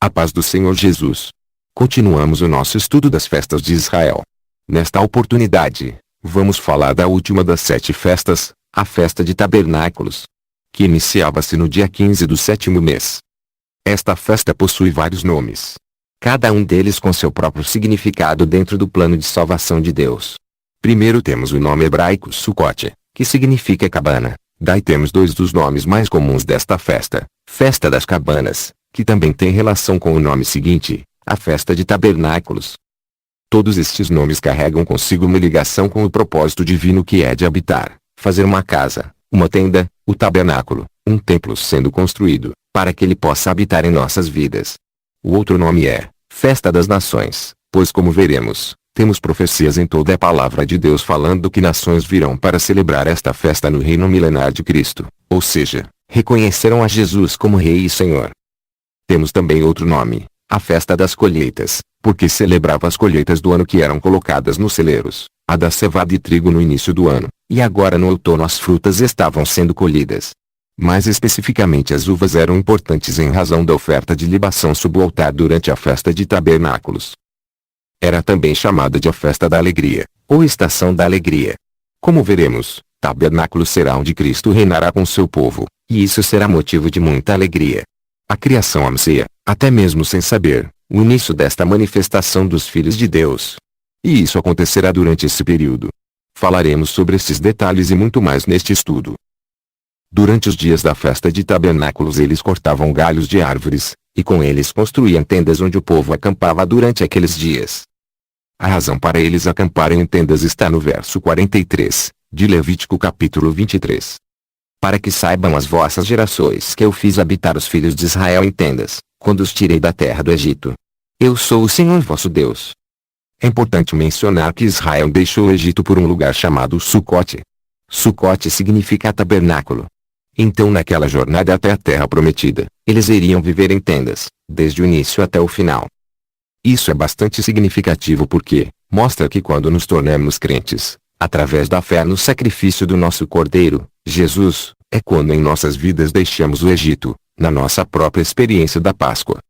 A paz do Senhor Jesus. Continuamos o nosso estudo das festas de Israel. Nesta oportunidade, vamos falar da última das 7 festas, a festa de tabernáculos, que iniciava-se no dia 15 do 7º mês. Esta festa possui vários nomes, cada um deles com seu próprio significado dentro do plano de salvação de Deus. Primeiro temos o nome hebraico Sukkot, que significa cabana. Daí temos 2 dos nomes mais comuns desta festa, Festa das Cabanas, que também tem relação com o nome seguinte, a Festa de Tabernáculos. Todos estes nomes carregam consigo uma ligação com o propósito divino que é de habitar, fazer uma casa, uma tenda, o tabernáculo, um templo sendo construído, para que ele possa habitar em nossas vidas. O outro nome é Festa das Nações, pois como veremos, temos profecias em toda a palavra de Deus falando que nações virão para celebrar esta festa no reino milenar de Cristo, ou seja, reconhecerão a Jesus como Rei e Senhor. Temos também outro nome, a Festa das Colheitas, porque celebrava as colheitas do ano que eram colocadas nos celeiros, a da cevada e trigo no início do ano, e agora no outono as frutas estavam sendo colhidas. Mais especificamente as uvas eram importantes em razão da oferta de libação sob o altar durante a festa de tabernáculos. Era também chamada de a Festa da Alegria, ou Estação da Alegria. Como veremos, tabernáculo será onde Cristo reinará com seu povo, e isso será motivo de muita alegria. A criação anseia, até mesmo sem saber, o início desta manifestação dos filhos de Deus. E isso acontecerá durante esse período. Falaremos sobre esses detalhes e muito mais neste estudo. Durante os dias da festa de tabernáculos eles cortavam galhos de árvores, e com eles construíam tendas onde o povo acampava durante aqueles dias. A razão para eles acamparem em tendas está no verso 43, de Levítico capítulo 23. Para que saibam as vossas gerações que eu fiz habitar os filhos de Israel em tendas, quando os tirei da terra do Egito. Eu sou o Senhor vosso Deus. É importante mencionar que Israel deixou o Egito por um lugar chamado Sucote. Sucote significa tabernáculo. Então naquela jornada até a terra prometida, eles iriam viver em tendas, desde o início até o final. Isso é bastante significativo porque mostra que quando nos tornamos crentes, através da fé no sacrifício do nosso Cordeiro, Jesus, é quando em nossas vidas deixamos o Egito, na nossa própria experiência da Páscoa.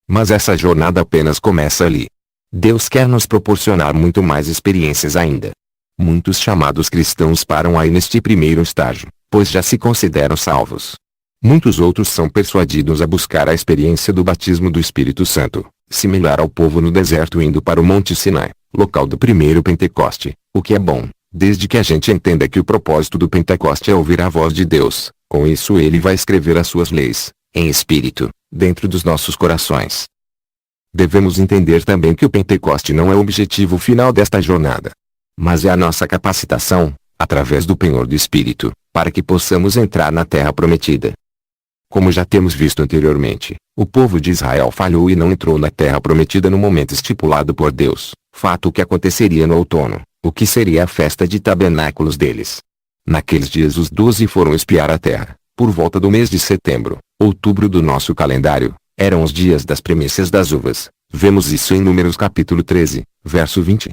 Mas essa jornada apenas começa ali. Deus quer nos proporcionar muito mais experiências ainda. Muitos chamados cristãos param aí neste primeiro estágio, pois já se consideram salvos. Muitos outros são persuadidos a buscar a experiência do batismo do Espírito Santo, similar ao povo no deserto indo para o Monte Sinai, local do primeiro Pentecoste, o que é bom, desde que a gente entenda que o propósito do Pentecoste é ouvir a voz de Deus. Com isso ele vai escrever as suas leis, em espírito, dentro dos nossos corações. Devemos entender também que o Pentecoste não é o objetivo final desta jornada, mas é a nossa capacitação, através do penhor do Espírito, para que possamos entrar na terra prometida. Como já temos visto anteriormente, o povo de Israel falhou e não entrou na terra prometida no momento estipulado por Deus, fato que aconteceria no outono, o que seria a festa de tabernáculos deles. Naqueles dias os 12 foram espiar a terra, por volta do mês de setembro, outubro do nosso calendário, eram os dias das primícias das uvas. Vemos isso em Números capítulo 13, verso 20.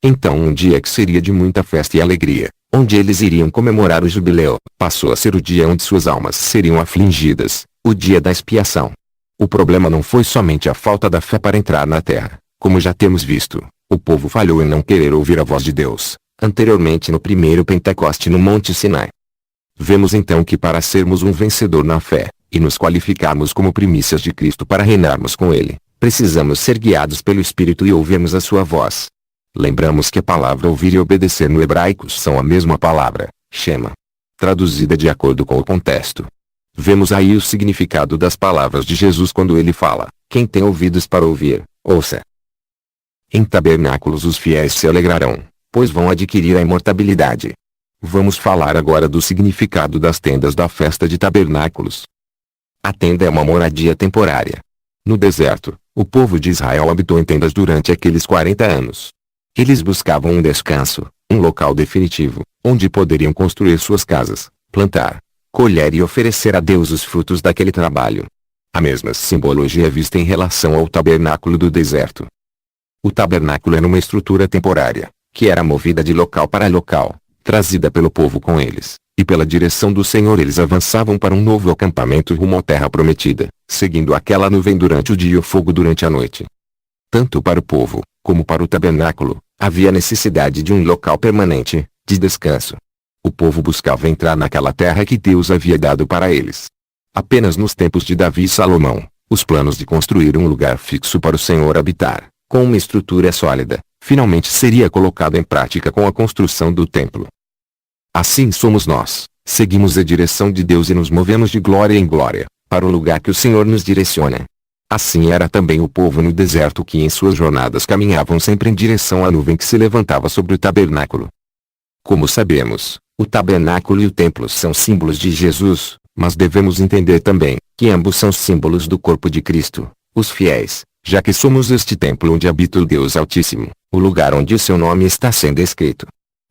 Então um dia que seria de muita festa e alegria, onde eles iriam comemorar o jubileu, passou a ser o dia onde suas almas seriam afligidas, o dia da expiação. O problema não foi somente a falta da fé para entrar na terra, como já temos visto, o povo falhou em não querer ouvir a voz de Deus, anteriormente no primeiro Pentecoste no Monte Sinai. Vemos então que para sermos um vencedor na fé, e nos qualificarmos como primícias de Cristo para reinarmos com Ele, precisamos ser guiados pelo Espírito e ouvirmos a sua voz. Lembramos que a palavra ouvir e obedecer no hebraico são a mesma palavra, shema, traduzida de acordo com o contexto. Vemos aí o significado das palavras de Jesus quando ele fala: quem tem ouvidos para ouvir, ouça. Em tabernáculos os fiéis se alegrarão, pois vão adquirir a imortalidade. Vamos falar agora do significado das tendas da festa de tabernáculos. A tenda é uma moradia temporária. No deserto, o povo de Israel habitou em tendas durante aqueles 40 anos. Eles buscavam um descanso, um local definitivo, onde poderiam construir suas casas, plantar, colher e oferecer a Deus os frutos daquele trabalho. A mesma simbologia é vista em relação ao tabernáculo do deserto. O tabernáculo era uma estrutura temporária, que era movida de local para local, trazida pelo povo com eles, e pela direção do Senhor eles avançavam para um novo acampamento rumo à terra prometida, seguindo aquela nuvem durante o dia e o fogo durante a noite. Tanto para o povo, como para o tabernáculo, havia necessidade de um local permanente, de descanso. O povo buscava entrar naquela terra que Deus havia dado para eles. Apenas nos tempos de Davi e Salomão, os planos de construir um lugar fixo para o Senhor habitar, com uma estrutura sólida, finalmente seria colocado em prática com a construção do templo. Assim somos nós, seguimos a direção de Deus e nos movemos de glória em glória, para o lugar que o Senhor nos direciona. Assim era também o povo no deserto que em suas jornadas caminhavam sempre em direção à nuvem que se levantava sobre o tabernáculo. Como sabemos, o tabernáculo e o templo são símbolos de Jesus, mas devemos entender também que ambos são símbolos do corpo de Cristo, os fiéis, já que somos este templo onde habita o Deus Altíssimo, o lugar onde o seu nome está sendo escrito.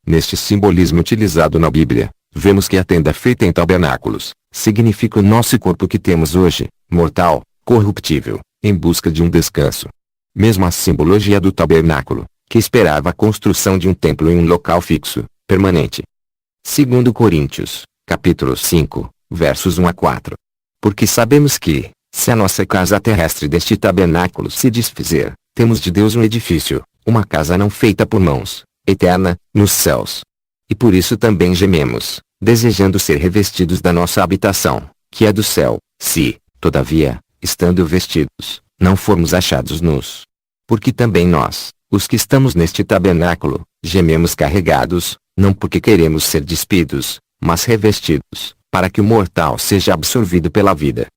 Neste simbolismo utilizado na Bíblia, vemos que a tenda feita em tabernáculos significa o nosso corpo que temos hoje, mortal, corruptível, em busca de um descanso. Mesmo a simbologia do tabernáculo, que esperava a construção de um templo em um local fixo, permanente. 2 Coríntios, capítulo 5, versos 1 a 4. Porque sabemos que, se a nossa casa terrestre deste tabernáculo se desfizer, temos de Deus um edifício, uma casa não feita por mãos, eterna, nos céus. E por isso também gememos, desejando ser revestidos da nossa habitação, que é do céu, se, todavia, estando vestidos, não formos achados nus. Porque também nós, os que estamos neste tabernáculo, gememos carregados, não porque queremos ser despidos, mas revestidos, para que o mortal seja absorvido pela vida.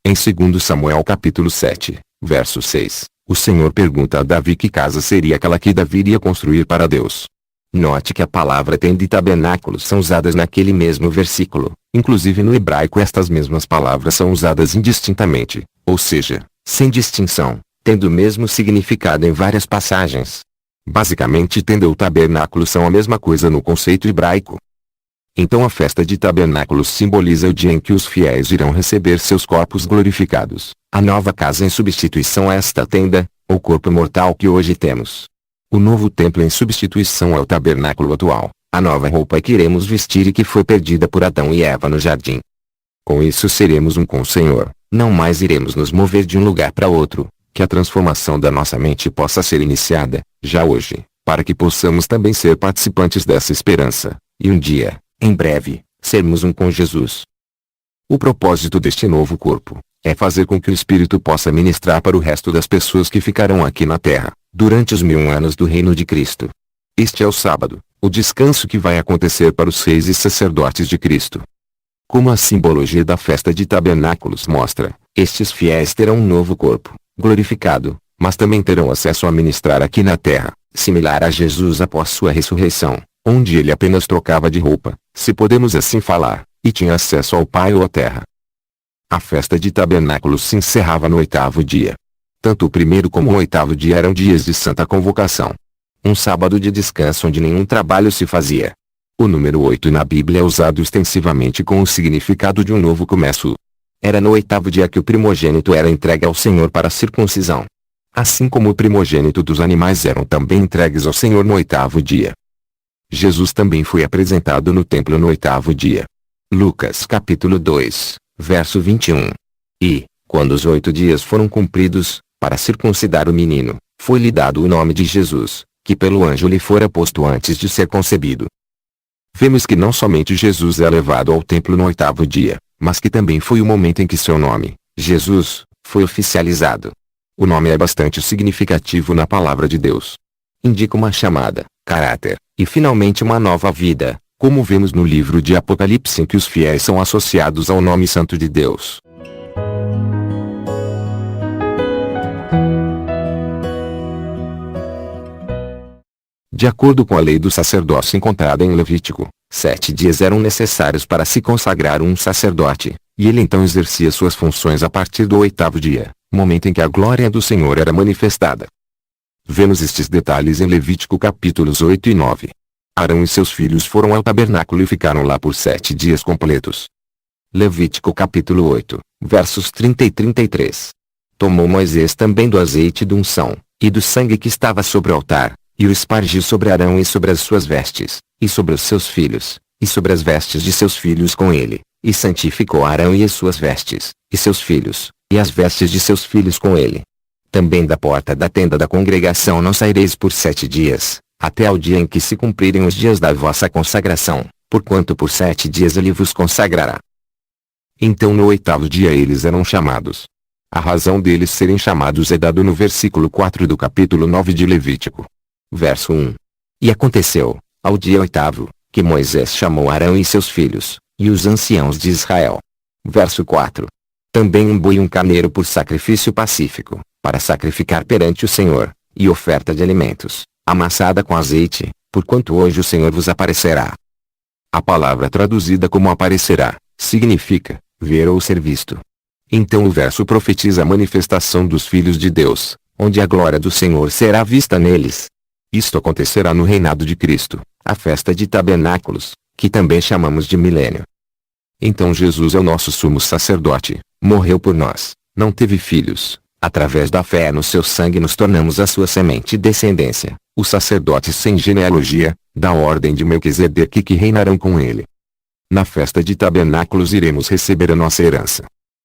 Em 2 Samuel capítulo 7, verso 6, o Senhor pergunta a Davi que casa seria aquela que Davi iria construir para Deus. Note que a palavra tenda e tabernáculo são usadas naquele mesmo versículo, inclusive no hebraico estas mesmas palavras são usadas indistintamente, ou seja, sem distinção, tendo o mesmo significado em várias passagens. Basicamente tenda ou tabernáculo são a mesma coisa no conceito hebraico. Então a festa de tabernáculos simboliza o dia em que os fiéis irão receber seus corpos glorificados, a nova casa em substituição a esta tenda, ou corpo mortal que hoje temos. O novo templo em substituição ao tabernáculo atual, a nova roupa que iremos vestir e que foi perdida por Adão e Eva no jardim. Com isso seremos um com o Senhor, não mais iremos nos mover de um lugar para outro, que a transformação da nossa mente possa ser iniciada, já hoje, para que possamos também ser participantes dessa esperança, e um dia, em breve, sermos um com Jesus. O propósito deste novo corpo é fazer com que o Espírito possa ministrar para o resto das pessoas que ficarão aqui na terra, durante os 1000 anos do reino de Cristo. Este é o sábado, o descanso que vai acontecer para os reis e sacerdotes de Cristo. Como a simbologia da festa de tabernáculos mostra, estes fiéis terão um novo corpo, glorificado, mas também terão acesso a ministrar aqui na terra, similar a Jesus após sua ressurreição, onde ele apenas trocava de roupa, se podemos assim falar, e tinha acesso ao Pai ou à terra. A festa de tabernáculos se encerrava no 8º dia. Tanto o primeiro como o 8º dia eram dias de santa convocação. Um sábado de descanso onde nenhum trabalho se fazia. O número 8 na Bíblia é usado extensivamente com o significado de um novo começo. Era no 8º dia que o primogênito era entregue ao Senhor para a circuncisão. Assim como o primogênito dos animais eram também entregues ao Senhor no 8º dia. Jesus também foi apresentado no templo no 8º dia. Lucas capítulo 2, verso 21. E, quando os 8 dias foram cumpridos, para circuncidar o menino, foi-lhe dado o nome de Jesus, que pelo anjo lhe fora posto antes de ser concebido. Vemos que não somente Jesus é levado ao templo no 8º dia, mas que também foi o momento em que seu nome, Jesus, foi oficializado. O nome é bastante significativo na palavra de Deus. Indica uma chamada, caráter, e finalmente uma nova vida, como vemos no livro de Apocalipse em que os fiéis são associados ao nome santo de Deus. De acordo com a lei do sacerdócio encontrada em Levítico, 7 dias eram necessários para se consagrar um sacerdote, e ele então exercia suas funções a partir do 8º dia, momento em que a glória do Senhor era manifestada. Vemos estes detalhes em Levítico capítulos 8 e 9. Arão e seus filhos foram ao tabernáculo e ficaram lá por 7 dias completos. Levítico capítulo 8, versos 30 e 33. Tomou Moisés também do azeite da unção, e do sangue que estava sobre o altar, e o espargiu sobre Arão e sobre as suas vestes, e sobre os seus filhos, e sobre as vestes de seus filhos com ele, e santificou Arão e as suas vestes, e seus filhos, e as vestes de seus filhos com ele. Também da porta da tenda da congregação não saireis por 7 dias, até ao dia em que se cumprirem os dias da vossa consagração, porquanto por 7 dias ele vos consagrará. Então no 8º dia eles eram chamados. A razão deles serem chamados é dado no versículo 4 do capítulo 9 de Levítico. Verso 1. E aconteceu, ao dia 8º, que Moisés chamou Arão e seus filhos, e os anciãos de Israel. Verso 4. Também um boi e um carneiro por sacrifício pacífico, para sacrificar perante o Senhor, e oferta de alimentos, amassada com azeite, porquanto hoje o Senhor vos aparecerá. A palavra traduzida como aparecerá, significa, ver ou ser visto. Então o verso profetiza a manifestação dos filhos de Deus, onde a glória do Senhor será vista neles. Isto acontecerá no reinado de Cristo, a festa de tabernáculos, que também chamamos de milênio. Então Jesus é o nosso sumo sacerdote, morreu por nós, não teve filhos, através da fé no seu sangue nos tornamos a sua semente e descendência, os sacerdotes sem genealogia, da ordem de Melquisedeque que reinarão com ele. Na festa de tabernáculos iremos receber a nossa herança.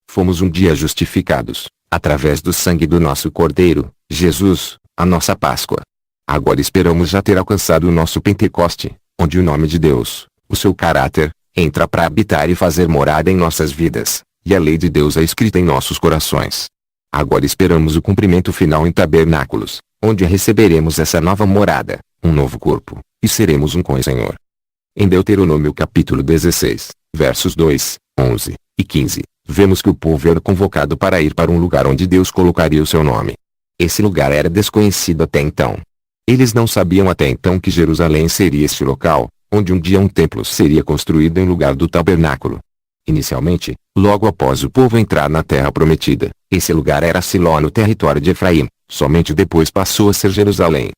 Fomos um dia justificados, através do sangue do nosso Cordeiro, Jesus, a nossa Páscoa. Agora esperamos já ter alcançado o nosso Pentecoste, onde o nome de Deus, o seu caráter, entra para habitar e fazer morada em nossas vidas, e a lei de Deus é escrita em nossos corações. Agora esperamos o cumprimento final em tabernáculos, onde receberemos essa nova morada, um novo corpo, e seremos um com o Senhor. Em Deuteronômio capítulo 16, versos 2, 11 e 15, vemos que o povo era convocado para ir para um lugar onde Deus colocaria o seu nome. Esse lugar era desconhecido até então. Eles não sabiam até então que Jerusalém seria este local, onde um dia um templo seria construído em lugar do tabernáculo. Inicialmente, logo após o povo entrar na terra prometida, esse lugar era Siló no território de Efraim, somente depois passou a ser Jerusalém.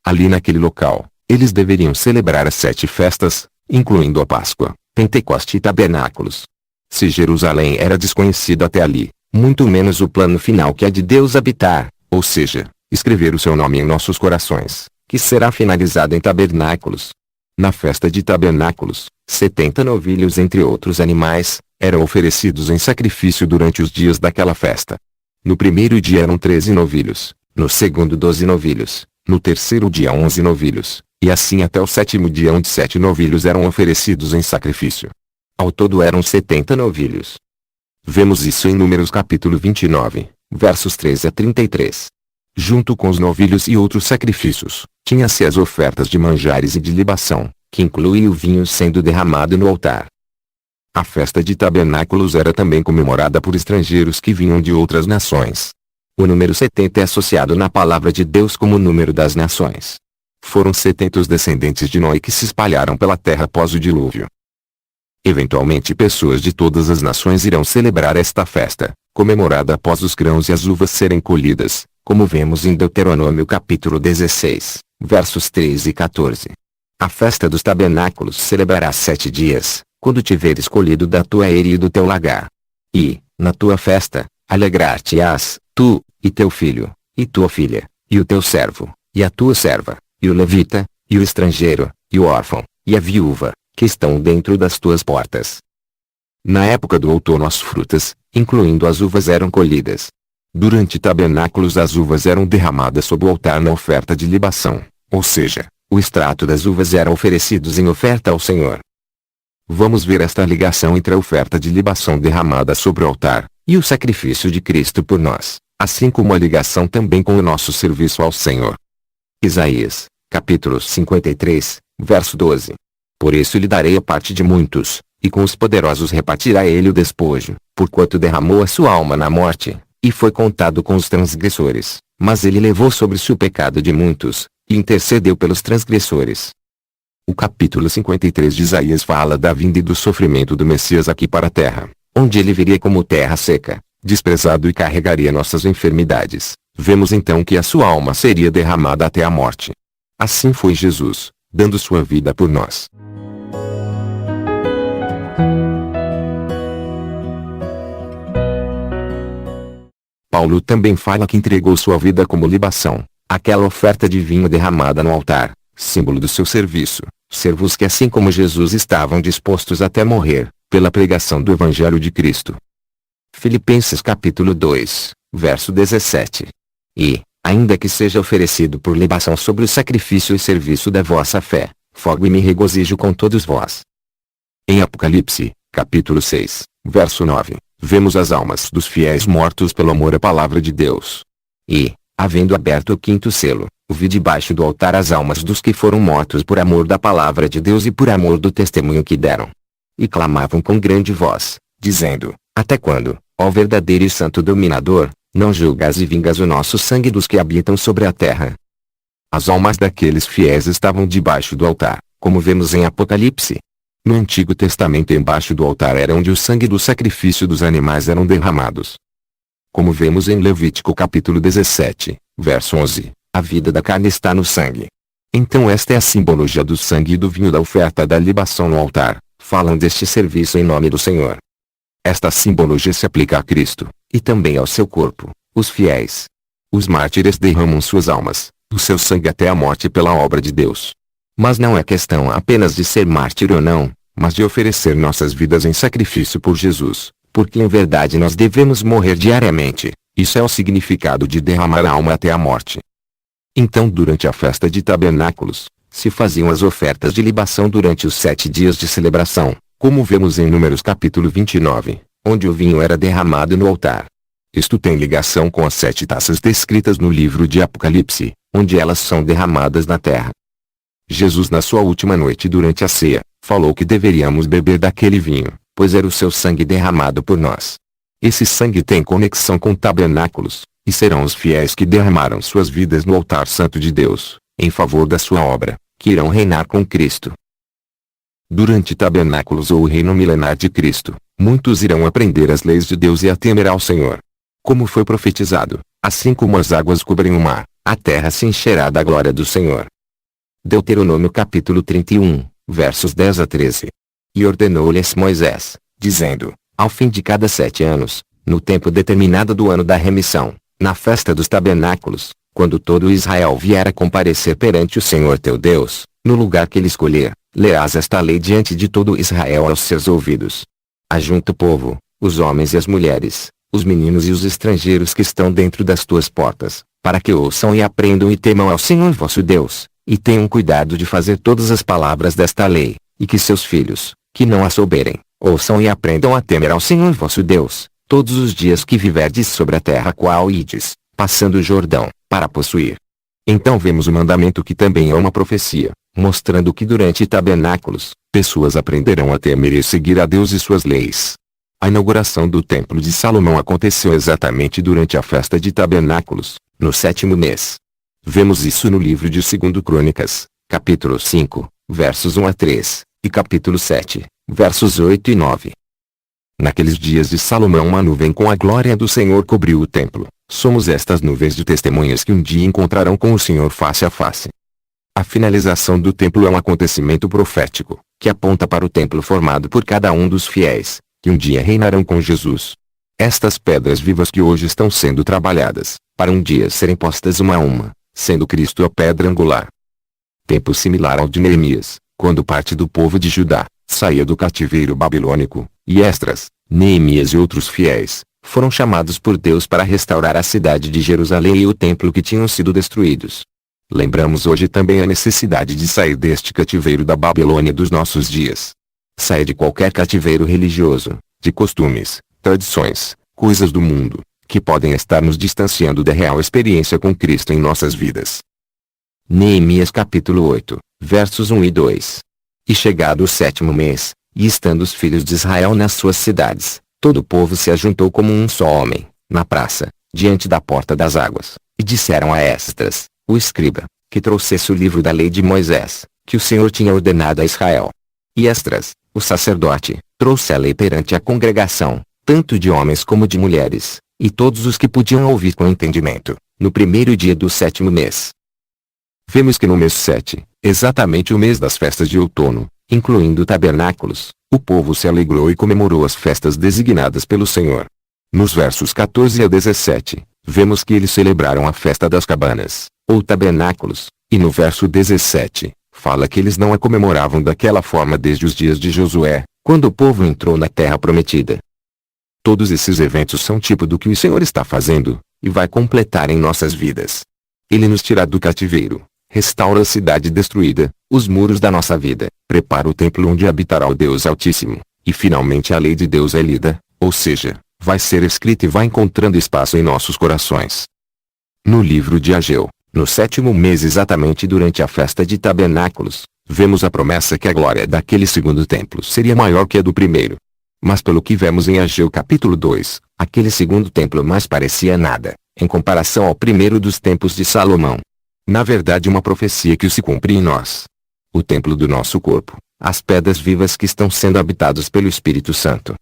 Ali naquele local, eles deveriam celebrar as 7 festas, incluindo a Páscoa, Pentecoste e Tabernáculos. Se Jerusalém era desconhecido até ali, muito menos o plano final que é de Deus habitar, ou seja, escrever o seu nome em nossos corações, que será finalizado em tabernáculos. Na festa de tabernáculos, 70 novilhos entre outros animais, eram oferecidos em sacrifício durante os dias daquela festa. No primeiro dia eram 13 novilhos, no segundo 12 novilhos, no terceiro dia 11 novilhos, e assim até o 7º dia onde 7 novilhos eram oferecidos em sacrifício. Ao todo eram 70 novilhos. Vemos isso em Números capítulo 29, versos 13 a 33. Junto com os novilhos e outros sacrifícios, tinha-se as ofertas de manjares e de libação, que incluía o vinho sendo derramado no altar. A festa de tabernáculos era também comemorada por estrangeiros que vinham de outras nações. O número 70 é associado na palavra de Deus como o número das nações. Foram 70 os descendentes de Noé que se espalharam pela terra após o dilúvio. Eventualmente pessoas de todas as nações irão celebrar esta festa, comemorada após os grãos e as uvas serem colhidas, como vemos em Deuteronômio capítulo 16, versos 13 e 14. A festa dos tabernáculos celebrará 7 dias, quando tiveres colhido da tua eira e do teu lagar. E, na tua festa, alegrar-te-ás, tu, e teu filho, e tua filha, e o teu servo, e a tua serva, e o levita, e o estrangeiro, e o órfão, e a viúva, que estão dentro das tuas portas. Na época do outono as frutas, incluindo as uvas, eram colhidas. Durante tabernáculos as uvas eram derramadas sobre o altar na oferta de libação, ou seja, o extrato das uvas era oferecidos em oferta ao Senhor. Vamos ver esta ligação entre a oferta de libação derramada sobre o altar, e o sacrifício de Cristo por nós, assim como a ligação também com o nosso serviço ao Senhor. Isaías, capítulo 53, verso 12. Por isso lhe darei a parte de muitos, e com os poderosos repartirá ele o despojo, porquanto derramou a sua alma na morte, e foi contado com os transgressores, mas ele levou sobre si o pecado de muitos, e intercedeu pelos transgressores. O capítulo 53 de Isaías fala da vinda e do sofrimento do Messias aqui para a terra, onde ele viria como terra seca, desprezado e carregaria nossas enfermidades. Vemos então que a sua alma seria derramada até a morte. Assim foi Jesus, dando sua vida por nós. Paulo também fala que entregou sua vida como libação, aquela oferta de vinho derramada no altar, símbolo do seu serviço, servos que assim como Jesus estavam dispostos até morrer, pela pregação do Evangelho de Cristo. Filipenses capítulo 2, verso 17. E, ainda que seja oferecido por libação sobre o sacrifício e serviço da vossa fé, fogo e me regozijo com todos vós. Em Apocalipse, capítulo 6, verso 9, vemos as almas dos fiéis mortos pelo amor à palavra de Deus. E, havendo aberto o quinto selo, vi debaixo do altar as almas dos que foram mortos por amor da palavra de Deus e por amor do testemunho que deram. E clamavam com grande voz, dizendo: Até quando, ó verdadeiro e santo dominador, não julgas e vingas o nosso sangue dos que habitam sobre a terra? As almas daqueles fiéis estavam debaixo do altar, como vemos em Apocalipse. No Antigo Testamento embaixo do altar era onde o sangue do sacrifício dos animais eram derramados. Como vemos em Levítico capítulo 17, verso 11, a vida da carne está no sangue. Então esta é a simbologia do sangue e do vinho da oferta da libação no altar, falam deste serviço em nome do Senhor. Esta simbologia se aplica a Cristo, e também ao seu corpo, os fiéis. Os mártires derramam suas almas, o seu sangue até a morte pela obra de Deus. Mas não é questão apenas de ser mártir ou não, mas de oferecer nossas vidas em sacrifício por Jesus, porque em verdade nós devemos morrer diariamente. Isso é o significado de derramar a alma até a morte. Então durante a festa de tabernáculos, se faziam as ofertas de libação durante os 7 dias de celebração, como vemos em Números capítulo 29, onde o vinho era derramado no altar. Isto tem ligação com as 7 taças descritas no livro de Apocalipse, onde elas são derramadas na terra. Jesus na sua última noite durante a ceia, falou que deveríamos beber daquele vinho, pois era o seu sangue derramado por nós. Esse sangue tem conexão com tabernáculos, e serão os fiéis que derramaram suas vidas no altar santo de Deus, em favor da sua obra, que irão reinar com Cristo. Durante tabernáculos ou o reino milenar de Cristo, muitos irão aprender as leis de Deus e a temer ao Senhor. Como foi profetizado, assim como as águas cobrem o mar, a terra se encherá da glória do Senhor. Deuteronômio capítulo 31, versos 10 a 13. E ordenou-lhes Moisés, dizendo: Ao fim de cada 7 anos, no tempo determinado do ano da remissão, na festa dos tabernáculos, quando todo Israel vier a comparecer perante o Senhor teu Deus, no lugar que ele escolher, lerás esta lei diante de todo Israel aos seus ouvidos. Ajunta o povo, os homens e as mulheres, os meninos e os estrangeiros que estão dentro das tuas portas, para que ouçam e aprendam e temam ao Senhor vosso Deus, e tenham cuidado de fazer todas as palavras desta lei, e que seus filhos, que não a souberem, ouçam e aprendam a temer ao Senhor vosso Deus, todos os dias que viverdes sobre a terra qual ides, passando o Jordão, para possuir. Então vemos o mandamento que também é uma profecia, mostrando que durante tabernáculos, pessoas aprenderão a temer e seguir a Deus e suas leis. A inauguração do Templo de Salomão aconteceu exatamente durante a festa de tabernáculos, no 7º mês. Vemos isso no livro de 2 Crônicas, capítulo 5, versos 1 a 3, e capítulo 7, versos 8 e 9. Naqueles dias de Salomão uma nuvem com a glória do Senhor cobriu o templo. Somos estas nuvens de testemunhas que um dia encontrarão com o Senhor face a face. A finalização do templo é um acontecimento profético, que aponta para o templo formado por cada um dos fiéis, que um dia reinarão com Jesus. Estas pedras vivas que hoje estão sendo trabalhadas, para um dia serem postas uma a uma, sendo Cristo a pedra angular. Tempo similar ao de Neemias, quando parte do povo de Judá saía do cativeiro babilônico, e Esdras, Neemias e outros fiéis, foram chamados por Deus para restaurar a cidade de Jerusalém e o templo que tinham sido destruídos. Lembramos hoje também a necessidade de sair deste cativeiro da Babilônia dos nossos dias. Sair de qualquer cativeiro religioso, de costumes, tradições, coisas do mundo, que podem estar nos distanciando da real experiência com Cristo em nossas vidas. Neemias capítulo 8, versos 1 e 2. E chegado o 7º mês, e estando os filhos de Israel nas suas cidades, todo o povo se ajuntou como um só homem, na praça, diante da porta das águas, e disseram a Esdras, o escriba, que trouxesse o livro da lei de Moisés, que o Senhor tinha ordenado a Israel. E Esdras, o sacerdote, trouxe a lei perante a congregação, tanto de homens como de mulheres, e todos os que podiam ouvir com entendimento, no primeiro dia do 7º mês. Vemos que no mês 7, exatamente o mês das festas de outono, incluindo tabernáculos, o povo se alegrou e comemorou as festas designadas pelo Senhor. Nos versos 14 a 17, vemos que eles celebraram a festa das cabanas, ou tabernáculos, E no verso 17, fala que eles não a comemoravam daquela forma desde os dias de Josué, quando o povo entrou na terra prometida. Todos esses eventos são tipo do que o Senhor está fazendo, e vai completar em nossas vidas. Ele nos tira do cativeiro, restaura a cidade destruída, os muros da nossa vida, prepara o templo onde habitará o Deus Altíssimo, e finalmente a lei de Deus é lida, ou seja, vai ser escrita e vai encontrando espaço em nossos corações. No livro de Ageu, no 7º mês exatamente durante a festa de tabernáculos, vemos a promessa que a glória daquele segundo templo seria maior que a do primeiro. Mas pelo que vemos em Ageu capítulo 2, aquele segundo templo mais parecia nada, em comparação ao primeiro dos templos de Salomão. Na verdade uma profecia que se cumpre em nós. O templo do nosso corpo, as pedras vivas que estão sendo habitados pelo Espírito Santo.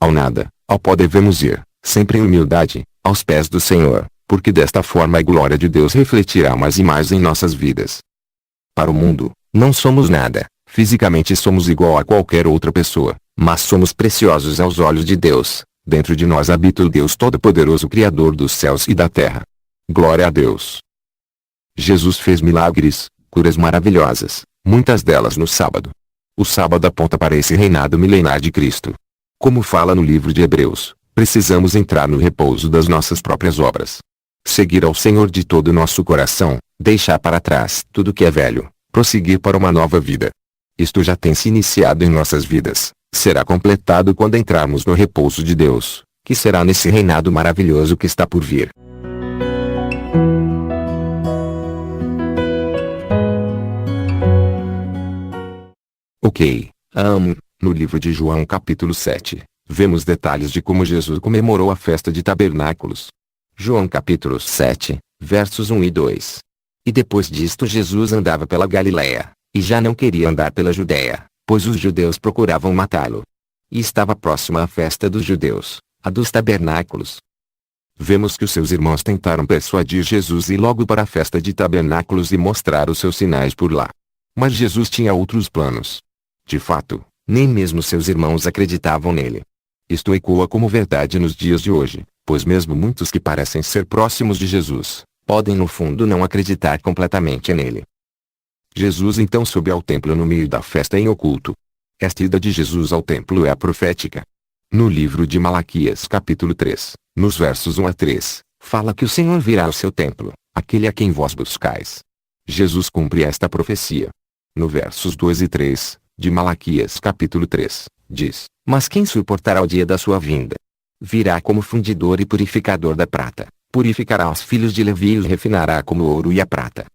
Ao nada, ao pó devemos ir, sempre em humildade, aos pés do Senhor, porque desta forma a glória de Deus refletirá mais e mais em nossas vidas. Para o mundo, não somos nada, fisicamente somos igual a qualquer outra pessoa, mas somos preciosos aos olhos de Deus. Dentro de nós habita o Deus Todo-Poderoso Criador dos céus e da terra. Glória a Deus! Jesus fez milagres, curas maravilhosas, muitas delas no sábado. O sábado aponta para esse reinado milenar de Cristo. Como fala no livro de Hebreus, precisamos entrar no repouso das nossas próprias obras. Seguir ao Senhor de todo o nosso coração, deixar para trás tudo que é velho, prosseguir para uma nova vida. Isto já tem se iniciado em nossas vidas, será completado quando entrarmos no repouso de Deus, que será nesse reinado maravilhoso que está por vir. Ok, no livro de João capítulo 7, vemos detalhes de como Jesus comemorou a festa de tabernáculos. João capítulo 7, versos 1 e 2. E depois disto Jesus andava pela Galiléia, e já não queria andar pela Judéia, pois os judeus procuravam matá-lo. E estava próxima a festa dos judeus, a dos tabernáculos. Vemos que os seus irmãos tentaram persuadir Jesus a ir logo para a festa de tabernáculos e mostrar os seus sinais por lá. Mas Jesus tinha outros planos. De fato, nem mesmo seus irmãos acreditavam nele. Isto ecoa como verdade nos dias de hoje, pois mesmo muitos que parecem ser próximos de Jesus, podem no fundo não acreditar completamente nele. Jesus então sobe ao templo no meio da festa em oculto. Esta ida de Jesus ao templo é a profética. No livro de Malaquias capítulo 3, nos versos 1 a 3, fala que o Senhor virá ao seu templo, aquele a quem vós buscais. Jesus cumpre esta profecia. No versos 2 e 3, de Malaquias capítulo 3, diz: Mas quem suportará o dia da sua vinda? Virá como fundidor e purificador da prata, purificará os filhos de Levi e os refinará como o ouro e a prata.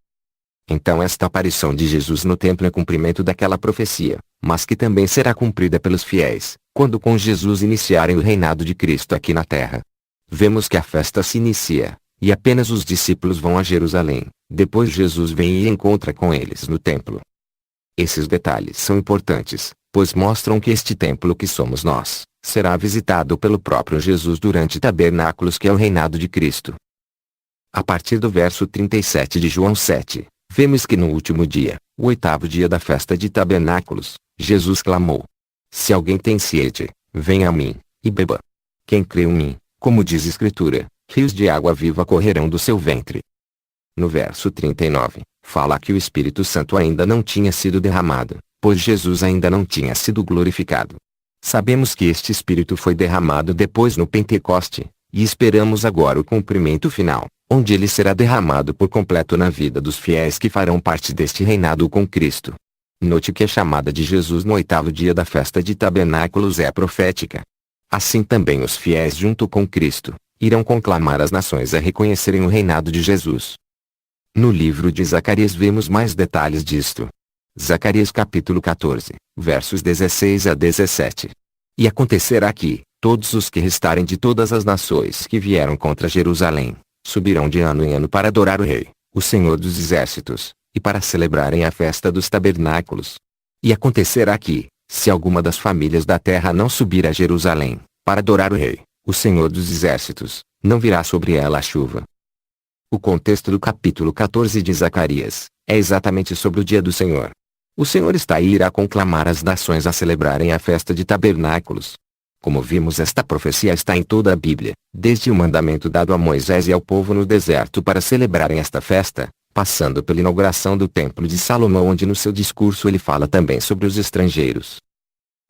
Então esta aparição de Jesus no templo é cumprimento daquela profecia, mas que também será cumprida pelos fiéis, quando com Jesus iniciarem o reinado de Cristo aqui na terra. Vemos que a festa se inicia, e apenas os discípulos vão a Jerusalém, depois Jesus vem e encontra com eles no templo. Esses detalhes são importantes, pois mostram que este templo que somos nós, será visitado pelo próprio Jesus durante tabernáculos que é o reinado de Cristo. A partir do verso 37 de João 7, vemos que no último dia, o 8º dia da festa de tabernáculos, Jesus clamou: Se alguém tem sede, venha a mim, e beba. Quem crê em mim, como diz a Escritura, rios de água viva correrão do seu ventre. No verso 39, fala que o Espírito Santo ainda não tinha sido derramado, pois Jesus ainda não tinha sido glorificado. Sabemos que este Espírito foi derramado depois no Pentecoste, e esperamos agora o cumprimento final, onde ele será derramado por completo na vida dos fiéis que farão parte deste reinado com Cristo. Note que a chamada de Jesus no 8º dia da festa de tabernáculos é profética. Assim também os fiéis junto com Cristo, irão conclamar as nações a reconhecerem o reinado de Jesus. No livro de Zacarias vemos mais detalhes disto. Zacarias capítulo 14, versos 16 a 17. E acontecerá que, todos os que restarem de todas as nações que vieram contra Jerusalém, subirão de ano em ano para adorar o Rei, o Senhor dos Exércitos, e para celebrarem a festa dos tabernáculos. E acontecerá que, se alguma das famílias da terra não subir a Jerusalém, para adorar o Rei, o Senhor dos Exércitos, não virá sobre ela a chuva. O contexto do capítulo 14 de Zacarias, é exatamente sobre o dia do Senhor. O Senhor está aí e irá conclamar as nações a celebrarem a festa de tabernáculos. Como vimos, esta profecia está em toda a Bíblia, desde o mandamento dado a Moisés e ao povo no deserto para celebrarem esta festa, passando pela inauguração do Templo de Salomão, onde no seu discurso ele fala também sobre os estrangeiros.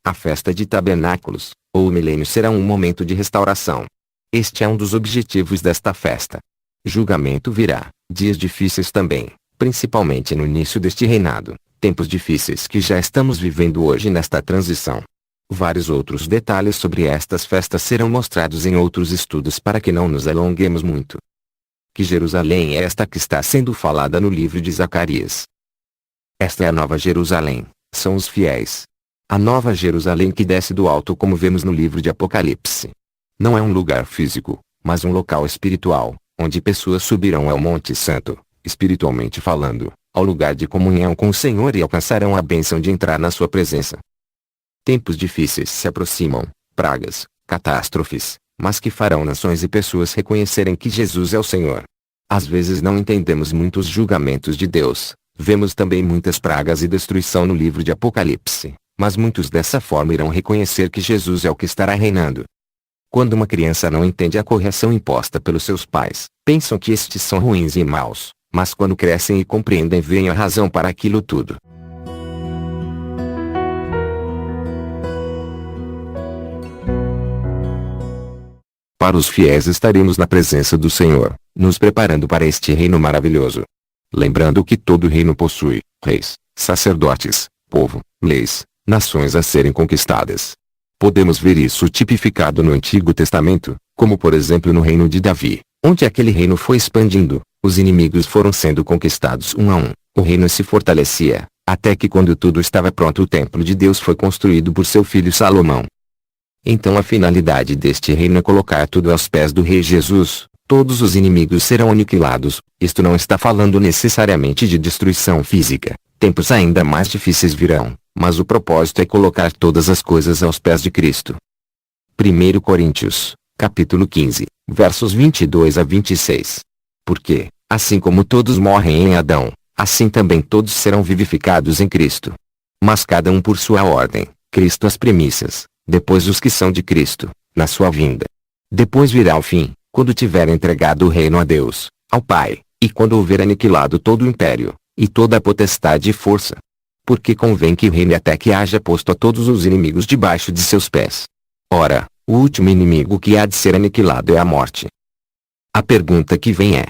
A festa de tabernáculos, ou o milênio, será um momento de restauração. Este é um dos objetivos desta festa. Julgamento virá, dias difíceis também, principalmente no início deste reinado, tempos difíceis que já estamos vivendo hoje nesta transição. Vários outros detalhes sobre estas festas serão mostrados em outros estudos para que não nos alonguemos muito. Que Jerusalém é esta que está sendo falada no livro de Zacarias? Esta é a Nova Jerusalém, são os fiéis. A Nova Jerusalém que desce do alto, como vemos no livro de Apocalipse. Não é um lugar físico, mas um local espiritual, onde pessoas subirão ao Monte Santo, espiritualmente falando, ao lugar de comunhão com o Senhor e alcançarão a bênção de entrar na sua presença. Tempos difíceis se aproximam, pragas, catástrofes, mas que farão nações e pessoas reconhecerem que Jesus é o Senhor. Às vezes não entendemos muitos julgamentos de Deus, vemos também muitas pragas e destruição no livro de Apocalipse, mas muitos dessa forma irão reconhecer que Jesus é o que estará reinando. Quando uma criança não entende a correção imposta pelos seus pais, pensam que estes são ruins e maus, mas quando crescem e compreendem, veem a razão para aquilo tudo. Para os fiéis estaremos na presença do Senhor, nos preparando para este reino maravilhoso. Lembrando que todo reino possui reis, sacerdotes, povo, leis, nações a serem conquistadas. Podemos ver isso tipificado no Antigo Testamento, como por exemplo no reino de Davi, onde aquele reino foi expandindo, os inimigos foram sendo conquistados um a um, o reino se fortalecia, até que quando tudo estava pronto o templo de Deus foi construído por seu filho Salomão. Então a finalidade deste reino é colocar tudo aos pés do Rei Jesus, todos os inimigos serão aniquilados. Isto não está falando necessariamente de destruição física, tempos ainda mais difíceis virão, mas o propósito é colocar todas as coisas aos pés de Cristo. 1 Coríntios, capítulo 15, versos 22 a 26. Porque, assim como todos morrem em Adão, assim também todos serão vivificados em Cristo. Mas cada um por sua ordem, Cristo as primícias, depois os que são de Cristo, na sua vinda. Depois virá o fim, quando tiver entregado o reino a Deus, ao Pai, e quando houver aniquilado todo o império, e toda a potestade e força. Porque convém que reine até que haja posto a todos os inimigos debaixo de seus pés. Ora, o último inimigo que há de ser aniquilado é a morte. A pergunta que vem é: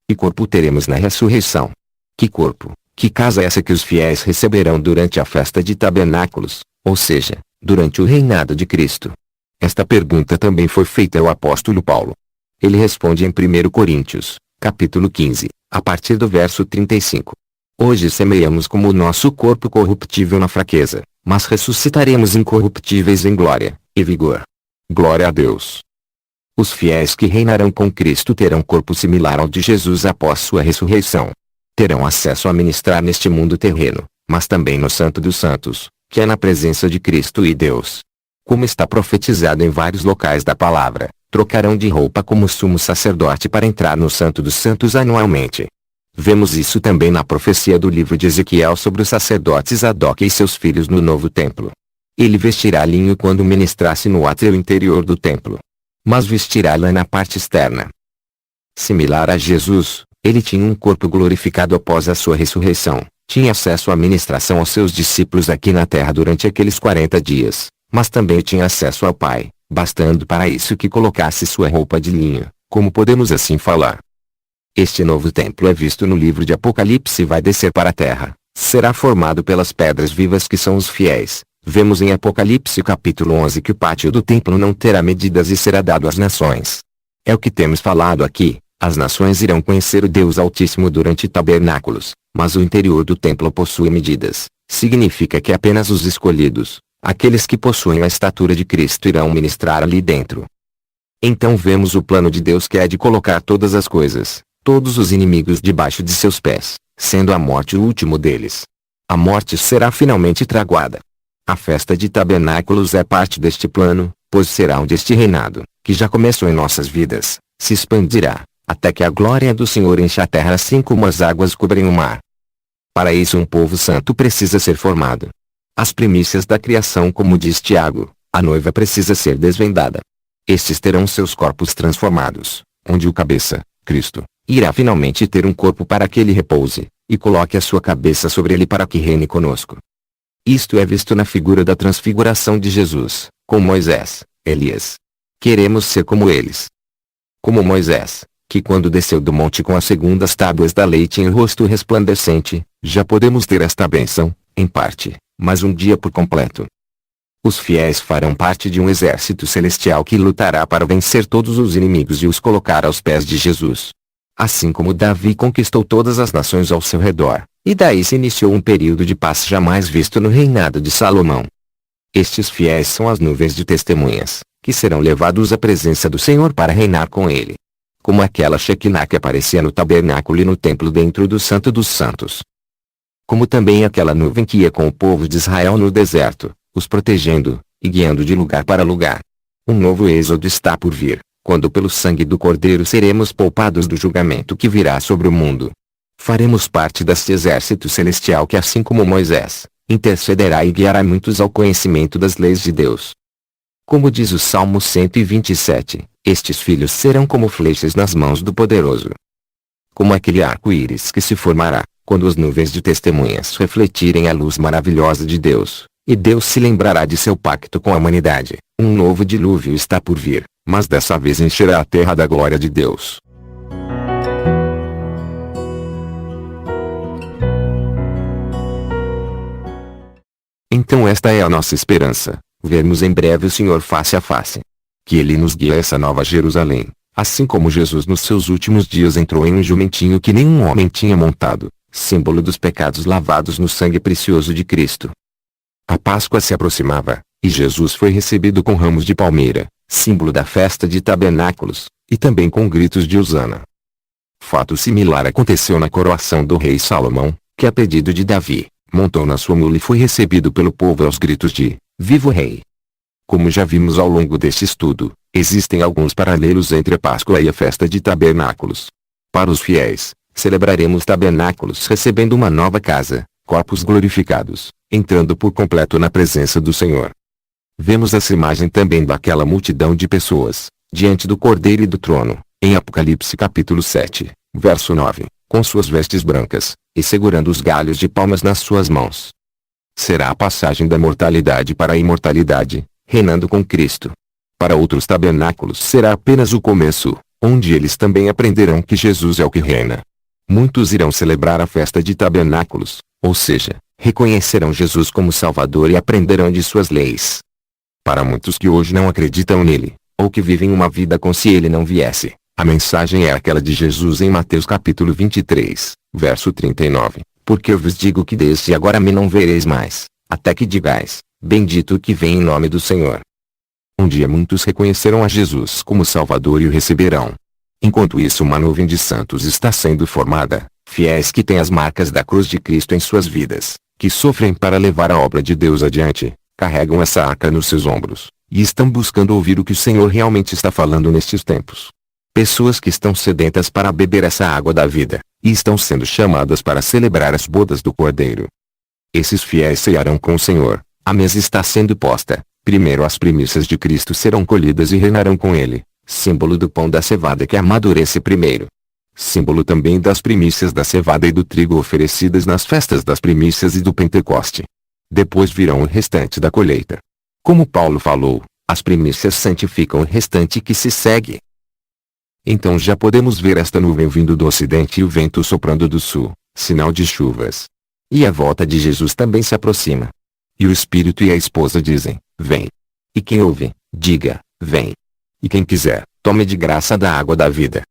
que corpo teremos na ressurreição? Que corpo, que casa é essa que os fiéis receberão durante a festa de tabernáculos, ou seja, durante o reinado de Cristo? Esta pergunta também foi feita ao apóstolo Paulo. Ele responde em 1 Coríntios, capítulo 15, a partir do verso 35. Hoje semeamos como o nosso corpo corruptível na fraqueza, mas ressuscitaremos incorruptíveis em glória e vigor. Glória a Deus. Os fiéis que reinarão com Cristo terão corpo similar ao de Jesus após sua ressurreição. Terão acesso a ministrar neste mundo terreno, mas também no Santo dos Santos, que é na presença de Cristo e Deus. Como está profetizado em vários locais da palavra, trocarão de roupa como sumo sacerdote para entrar no Santo dos Santos anualmente. Vemos isso também na profecia do livro de Ezequiel sobre os sacerdotes Zadok e seus filhos no novo templo. Ele vestirá linho quando ministrasse no átrio interior do templo. Mas vestirá lã na parte externa. Similar a Jesus, ele tinha um corpo glorificado após a sua ressurreição, tinha acesso à ministração aos seus discípulos aqui na terra durante aqueles 40 dias, mas também tinha acesso ao Pai, bastando para isso que colocasse sua roupa de linho, como podemos assim falar. Este novo templo é visto no livro de Apocalipse e vai descer para a terra, será formado pelas pedras vivas que são os fiéis. Vemos em Apocalipse capítulo 11 que o pátio do templo não terá medidas e será dado às nações. É o que temos falado aqui, as nações irão conhecer o Deus Altíssimo durante tabernáculos, mas o interior do templo possui medidas, significa que apenas os escolhidos, aqueles que possuem a estatura de Cristo irão ministrar ali dentro. Então vemos o plano de Deus que é de colocar todas as coisas, todos os inimigos debaixo de seus pés, sendo a morte o último deles. A morte será finalmente traguada. A festa de tabernáculos é parte deste plano, pois será onde este reinado, que já começou em nossas vidas, se expandirá, até que a glória do Senhor encha a terra assim como as águas cobrem o mar. Para isso um povo santo precisa ser formado. As primícias da criação, como diz Tiago, a noiva precisa ser desvendada. Estes terão seus corpos transformados, onde o cabeça, Cristo, irá finalmente ter um corpo para que ele repouse, e coloque a sua cabeça sobre ele para que reine conosco. Isto é visto na figura da transfiguração de Jesus, com Moisés, Elias. Queremos ser como eles. Como Moisés, que quando desceu do monte com as segundas tábuas da lei tinha o rosto resplandecente, já podemos ter esta bênção, em parte, mas um dia por completo. Os fiéis farão parte de um exército celestial que lutará para vencer todos os inimigos e os colocar aos pés de Jesus. Assim como Davi conquistou todas as nações ao seu redor, e daí se iniciou um período de paz jamais visto no reinado de Salomão. Estes fiéis são as nuvens de testemunhas, que serão levados à presença do Senhor para reinar com ele. Como aquela Shekinah que aparecia no tabernáculo e no templo dentro do Santo dos Santos. Como também aquela nuvem que ia com o povo de Israel no deserto, os protegendo, e guiando de lugar para lugar. Um novo êxodo está por vir, quando pelo sangue do Cordeiro seremos poupados do julgamento que virá sobre o mundo. Faremos parte deste exército celestial que, assim como Moisés, intercederá e guiará muitos ao conhecimento das leis de Deus. Como diz o Salmo 127, estes filhos serão como flechas nas mãos do Poderoso. Como aquele arco-íris que se formará, quando as nuvens de testemunhas refletirem a luz maravilhosa de Deus, e Deus se lembrará de seu pacto com a humanidade. Um novo dilúvio está por vir, mas dessa vez encherá a terra da glória de Deus. Então esta é a nossa esperança, vermos em breve o Senhor face a face. Que Ele nos guie a essa nova Jerusalém, assim como Jesus nos seus últimos dias entrou em um jumentinho que nenhum homem tinha montado, símbolo dos pecados lavados no sangue precioso de Cristo. A Páscoa se aproximava, e Jesus foi recebido com ramos de palmeira, símbolo da festa de tabernáculos, e também com gritos de Hosana. Fato similar aconteceu na coroação do rei Salomão, que a pedido de Davi, montou na sua mula e foi recebido pelo povo aos gritos de "Viva o Rei!". Como já vimos ao longo deste estudo, existem alguns paralelos entre a Páscoa e a festa de tabernáculos. Para os fiéis, celebraremos tabernáculos recebendo uma nova casa, corpos glorificados, entrando por completo na presença do Senhor. Vemos essa imagem também daquela multidão de pessoas, diante do Cordeiro e do trono, em Apocalipse capítulo 7, verso 9, com suas vestes brancas, e segurando os galhos de palmas nas suas mãos. Será a passagem da mortalidade para a imortalidade, reinando com Cristo. Para outros tabernáculos será apenas o começo, onde eles também aprenderão que Jesus é o que reina. Muitos irão celebrar a festa de tabernáculos, ou seja, reconhecerão Jesus como Salvador e aprenderão de suas leis. Para muitos que hoje não acreditam nele, ou que vivem uma vida como se ele não viesse, a mensagem é aquela de Jesus em Mateus capítulo 23, verso 39, porque eu vos digo que desde agora me não vereis mais, até que digais, bendito o que vem em nome do Senhor. Um dia muitos reconhecerão a Jesus como Salvador e o receberão. Enquanto isso uma nuvem de santos está sendo formada, fiéis que têm as marcas da cruz de Cristo em suas vidas, que sofrem para levar a obra de Deus adiante, carregam essa arca nos seus ombros, e estão buscando ouvir o que o Senhor realmente está falando nestes tempos. Pessoas que estão sedentas para beber essa água da vida, e estão sendo chamadas para celebrar as bodas do Cordeiro. Esses fiéis cearão com o Senhor, a mesa está sendo posta, primeiro as primícias de Cristo serão colhidas e reinarão com ele, símbolo do pão da cevada que amadurece primeiro. Símbolo também das primícias da cevada e do trigo oferecidas nas festas das primícias e do Pentecoste. Depois virão o restante da colheita. Como Paulo falou, as primícias santificam o restante que se segue. Então já podemos ver esta nuvem vindo do ocidente e o vento soprando do sul, sinal de chuvas. E a volta de Jesus também se aproxima. E o Espírito e a esposa dizem, vem. E quem ouve, diga, vem. E quem quiser, tome de graça da água da vida.